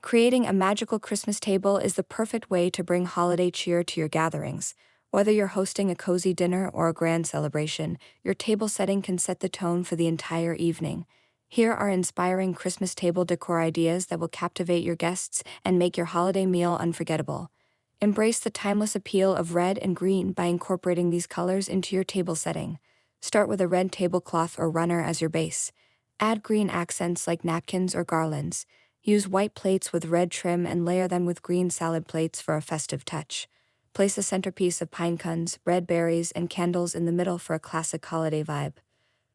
Creating a magical Christmas table is the perfect way to bring holiday cheer to your gatherings. Whether you're hosting a cozy dinner or a grand celebration, your table setting can set the tone for the entire evening. Here are inspiring Christmas table decor ideas that will captivate your guests and make your holiday meal unforgettable. Embrace the timeless appeal of red and green by incorporating these colors into your table setting. Start with a red tablecloth or runner as your base. Add green accents like napkins or garlands. Use white plates with red trim and layer them with green salad plates for a festive touch. Place a centerpiece of pine cones, red berries, and candles in the middle for a classic holiday vibe.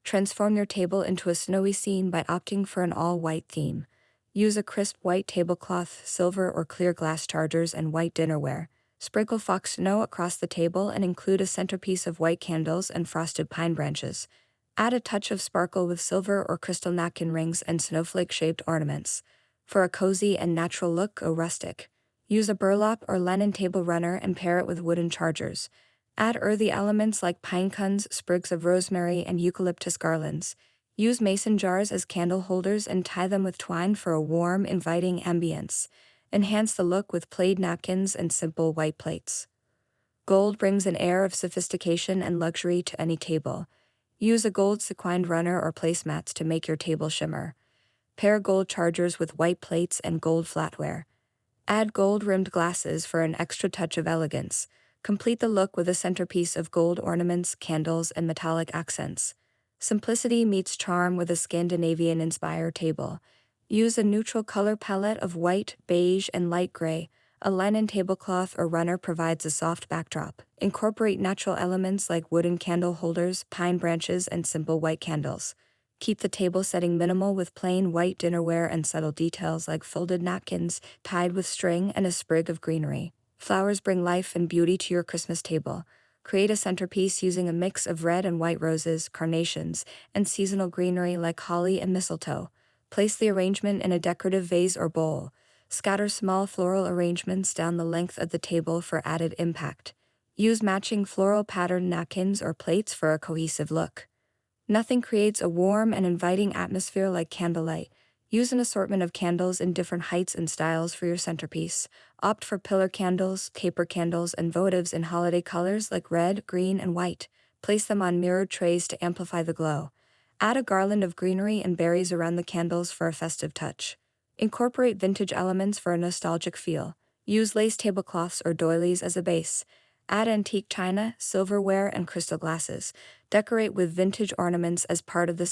Transform your table into a snowy scene by opting for an all-white theme. Use a crisp white tablecloth, silver or clear glass chargers, and white dinnerware. Sprinkle fox snow across the table and include a centerpiece of white candles and frosted pine branches. Add a touch of sparkle with silver or crystal napkin rings and snowflake-shaped ornaments. For a cozy and natural look, go rustic. Use a burlap or linen table runner and pair it with wooden chargers. Add earthy elements like pine cones, sprigs of rosemary, and eucalyptus garlands. Use mason jars as candle holders and tie them with twine for a warm, inviting ambience. Enhance the look with plaid napkins and simple white plates. Gold brings an air of sophistication and luxury to any table. Use a gold sequined runner or placemats to make your table shimmer. Pair gold chargers with white plates and gold flatware. Add gold-rimmed glasses for an extra touch of elegance. Complete the look with a centerpiece of gold ornaments, candles, and metallic accents. Simplicity meets charm with a Scandinavian-inspired table. Use a neutral color palette of white, beige, and light gray. A linen tablecloth or runner provides a soft backdrop. Incorporate natural elements like wooden candle holders, pine branches, and simple white candles. Keep the table setting minimal with plain white dinnerware and subtle details like folded napkins, tied with string, and a sprig of greenery. Flowers bring life and beauty to your Christmas table. Create a centerpiece using a mix of red and white roses, carnations, and seasonal greenery like holly and mistletoe. Place the arrangement in a decorative vase or bowl. Scatter small floral arrangements down the length of the table for added impact. Use matching floral patterned napkins or plates for a cohesive look. Nothing creates a warm and inviting atmosphere like candlelight. Use an assortment of candles in different heights and styles for your centerpiece. Opt for pillar candles, caper candles, and votives in holiday colors like red, green, and white. Place them on mirrored trays to amplify the glow. Add a garland of greenery and berries around the candles for a festive touch. Incorporate vintage elements for a nostalgic feel. Use lace tablecloths or doilies as a base. Add antique china, silverware, and crystal glasses. Decorate with vintage ornaments as part of the